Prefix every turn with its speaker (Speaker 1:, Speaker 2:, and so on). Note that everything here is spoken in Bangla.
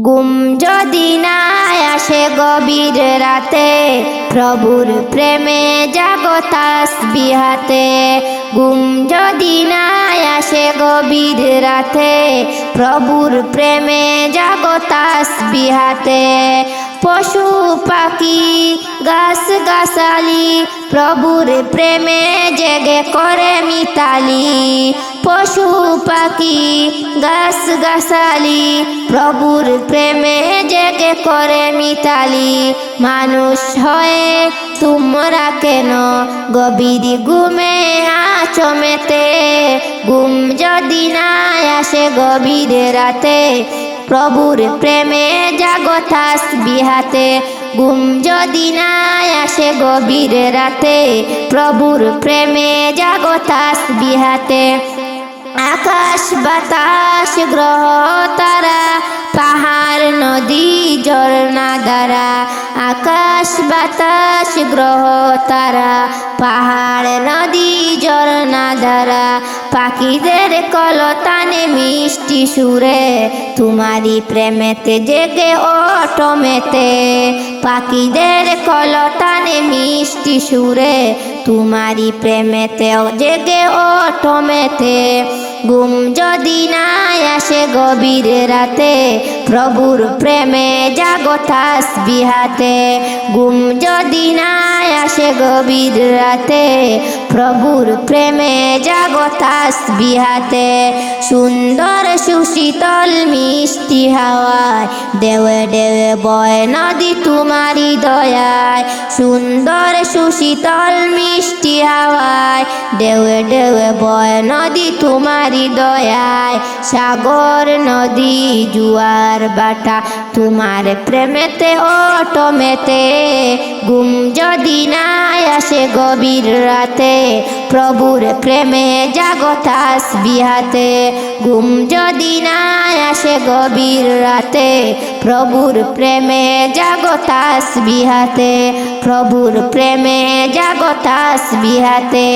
Speaker 1: ঘুম যদি না আসে গভীর রাতে, প্রভুর প্রেমে জাগো তাসবিহাতে। ঘুম যদি না আসে গভীর রাতে, প্রভুর প্রেমে জাগো তাসবিহাতে। পশু পাখি গাছ গাছালি, প্রভুর প্রেমে জেগে করে মিতালি। পশু পাখি গাছ গাছালি, প্রভুর প্রেমে জেগে করে মিতালি। মানুষ হয়ে তোমরা কেন গভীর ঘুমে আছো মেতে? ঘুম যদি না আসে গভীর রাতে, প্রভুর প্রেমে জাগো তাসবিহাতে। ঘুম যদি না আসে গভীর রাতে, প্রভুর প্রেমে জাগো তাসবিহাতে। আকাশ বাতাস গ্রহ তারা, পাহাড় নদী ঝর্ণা দ্বারা। আকাশ বাতাস গ্রহ তারা, পাহাড় নদী ঝর্ণা দ্বারা। পাখিদের কলতানে মিষ্টি সুরে, তোমারি প্রেমেতে জেগে ওঠো মেতে। পাখিদের কলতানে মিষ্টি সুরে, তোমারি প্রেমেতে জেগে ওঠো মেতে। ঘুম যদি না আসে গভীর রাতে, প্রভুর প্রেমে জাগো তাসবিহাতে। ঘুম যদি না আসে গভীর রাতে, প্রভুর প্রেমে জাগো তাসবিহাতে। সুন্দর সুশীতল মিষ্টি হাওয়ায়, দেওয়ে দেওয়ে বয় নদী তোমারি দয়ায়। সুন্দর সুশীতল মিষ্টি হাওয়ায়, দেওয়ে দেওয়ে বয় নদী তোমারি দয়ায়। সাগর নদী জুয়ার বাটা, তোমার প্রেমেতে ওঠো মেতে। ঘুম যদি না আসে গভীর রাতে, প্রভুর প্রেমে জাগো তাসবিহাতে। ঘুম যদি না আসে গভীর রাতে, প্রভুর প্রেমে জাগো তাসবিহাতে। প্রভুর প্রেমে জাগো তাসবিহাতে।